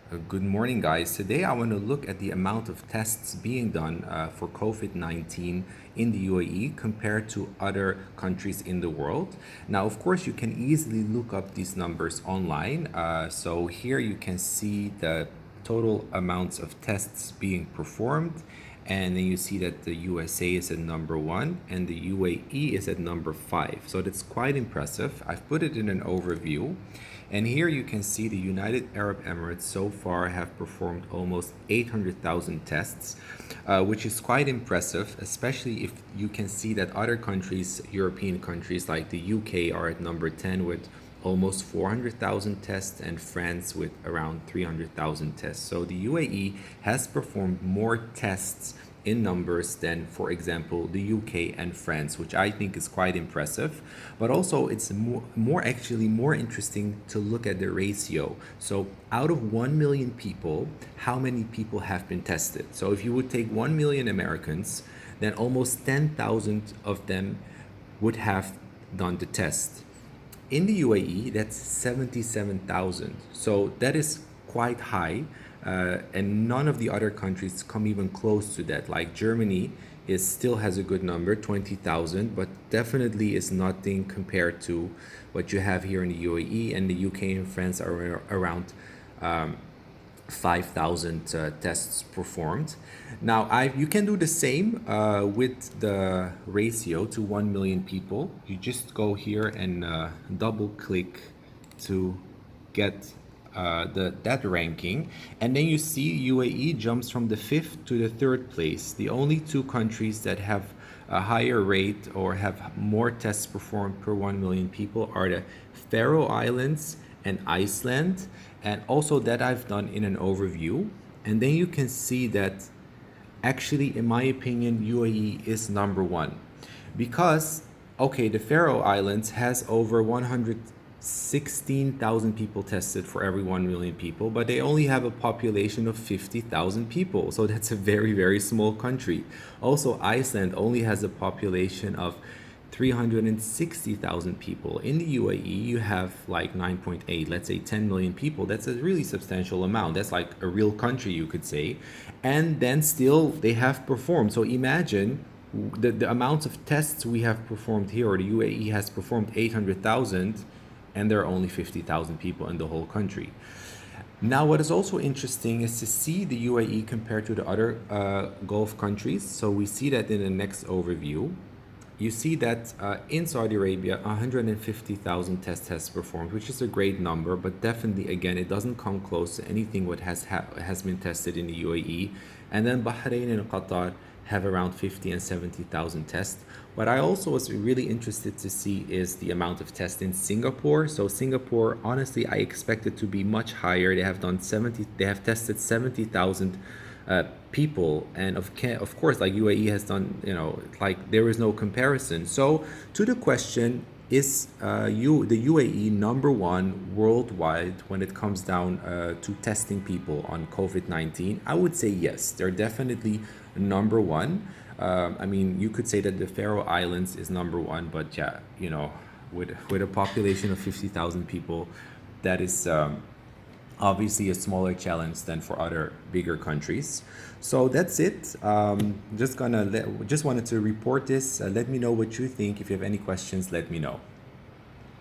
Good morning, guys. Today I want to look at the amount of tests being done for COVID-19 in the UAE compared to other countries in the world. Now, of course, you can easily look up these numbers online. So here you can see the total amounts of tests being performed. And then you see that the USA is at number one and the UAE is at number five. So that's quite impressive. I've put it in an overview. And here you can see the United Arab Emirates so far have performed almost 800,000 tests, which is quite impressive, especially if you can see that other countries, European countries like the UK, are at number 10 with almost 400,000 tests and France with around 300,000 tests. So the UAE has performed more tests in numbers than, for example, the UK and France, which I think is quite impressive. But also, it's more interesting to look at the ratio. So, out of 1 million people, how many people have been tested? So, if you would take 1 million Americans, then almost 10,000 of them would have done the test. In the UAE, that's 77,000. So that is quite high. And none of the other countries come even close to that. Like Germany is still has a good number, 20,000, but definitely is nothing compared to what you have here in the UAE, and the UK and France are around 5,000 tests performed. Now, you can do the same with the ratio to 1 million people. You just go here and double click to get that ranking, and then you see UAE jumps from the fifth to the third place. The only two countries that have a higher rate or have more tests performed per 1 million people are the Faroe Islands and Iceland, and also that I've done in an overview. And then you can see that actually, in my opinion, UAE is number one because, okay, the Faroe Islands has over 116,000 people tested for every 1 million people, but they only have a population of 50,000 people. So that's a very, very small country. Also, Iceland only has a population of 360,000 people. In the UAE, you have like 9.8, let's say 10 million people. That's a really substantial amount. That's like a real country, you could say. And then still, they have performed. So imagine the amounts of tests we have performed here, or the UAE has performed 800,000, and there are only 50,000 people in the whole country. Now, what is also interesting is to see the UAE compared to the other Gulf countries. So we see that in the next overview. You see that in Saudi Arabia, 150,000 tests has performed, which is a great number, but definitely, again, it doesn't come close to anything what has been tested in the UAE. And then Bahrain and Qatar have around 50 and 70,000 tests. What I also was really interested to see is the amount of tests in Singapore. So Singapore, honestly, I expected to be much higher. They have tested 70,000 people, and of course, like UAE has done, like there is no comparison. So to the question, is the UAE number one worldwide when it comes down to testing people on COVID-19? I would say yes, they're definitely number one. I mean, you could say that the Faroe Islands is number one, but yeah, with a population of 50,000 people, that is obviously a smaller challenge than for other bigger countries. So that's it. Just wanted to report this. Let me know what you think. If you have any questions, let me know.